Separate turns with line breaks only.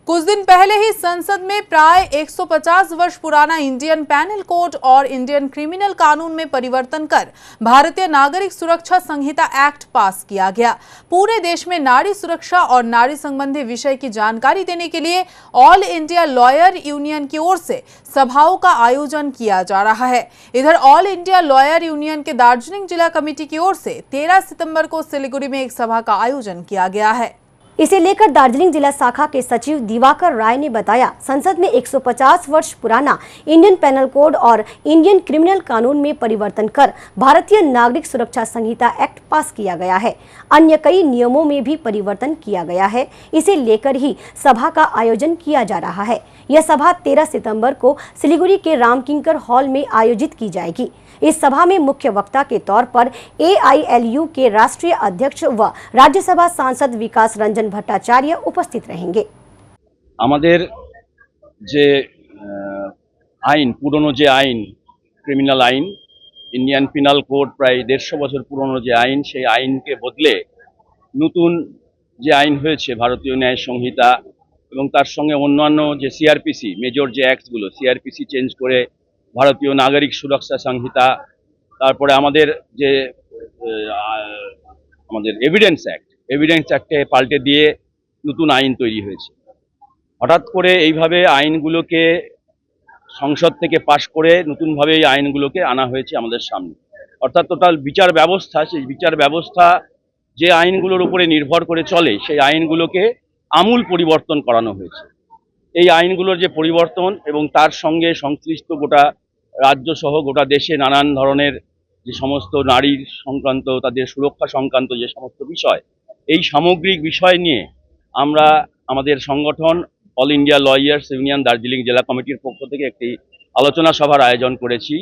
कुछ दिन पहले ही संसद में प्राय 150 वर्ष पुराना इंडियन पैनल कोड और इंडियन क्रिमिनल कानून में परिवर्तन कर भारतीय नागरिक सुरक्षा संहिता एक्ट पास किया गया। पूरे देश में नारी सुरक्षा और नारी संबंधी विषय की जानकारी देने के लिए ऑल इंडिया लॉयर यूनियन की ओर से सभाओं का आयोजन किया जा रहा है। इधर ऑल इंडिया लॉयर यूनियन के दार्जिलिंग जिला कमेटी की ओर से 13 सितंबर को सिलीगुड़ी में एक सभा का आयोजन किया गया है।
इसे लेकर दार्जिलिंग जिला शाखा के सचिव दिवाकर राय ने बताया, संसद में 150 वर्ष पुराना इंडियन पैनल कोड और इंडियन क्रिमिनल कानून में परिवर्तन कर भारतीय नागरिक सुरक्षा संहिता एक्ट पास किया गया है। अन्य कई नियमों में भी परिवर्तन किया गया है। इसे लेकर ही सभा का आयोजन किया जा रहा है। यह सभा 13 सितंबर को सिलीगुड़ी के रामकिंकर हॉल में आयोजित की जाएगी। इस सभा में मुख्य वक्ता के तौर पर AILU के राष्ट्रीय अध्यक्ष व राज्यसभा सांसद विकास रंजन भट्टाचार्य उपस्थित रहेंगे।
আমাদের যে আইন পুরনো যে আইন ক্রিমিনাল আইন ইন্ডিয়ান পিনাল কোড প্রায় 150 বছর পুরনো যে আইন সেই আইনকে বদলে নতুন যে আইন হয়েছে ভারতীয় ন্যায় সংহিতা এবং তার সঙ্গে অন্যান্য যে CRPC মেজর যে অ্যাক্টসগুলো CRPC চেঞ্জ করে ভারতীয় নাগরিক সুরক্ষা সংহিতা, তারপরে আমাদের যে আমাদের এভিডেন্স অ্যাক্টে পাল্টে দিয়ে নতুন আইন তৈরি হয়েছে। হঠাৎ করে এইভাবে আইনগুলোকে সংসদ থেকে পাশ করে নতুনভাবে এই আইনগুলোকে আনা হয়েছে আমাদের সামনে। অর্থাৎ টোটাল বিচার ব্যবস্থা, সেই বিচার ব্যবস্থা যে আইনগুলোর উপরে নির্ভর করে চলে সেই আইনগুলোকে আমূল পরিবর্তন করানো হয়েছে। এই আইনগুলোর যে পরিবর্তন এবং তার সঙ্গে সংশ্লিষ্ট গোটা রাজ্য সহ গোটা দেশে নানান ধরনের যে সমস্ত নারীর সংক্রান্ত তাদের সুরক্ষা সংক্রান্ত যে সমস্ত বিষয়, এই সামগ্রিক বিষয় নিয়ে আমরা আমাদের সংগঠন all India lawyers union Darjeeling জেলা কমিটির পক্ষ থেকে একটি আলোচনা সভার আয়োজন করেছি।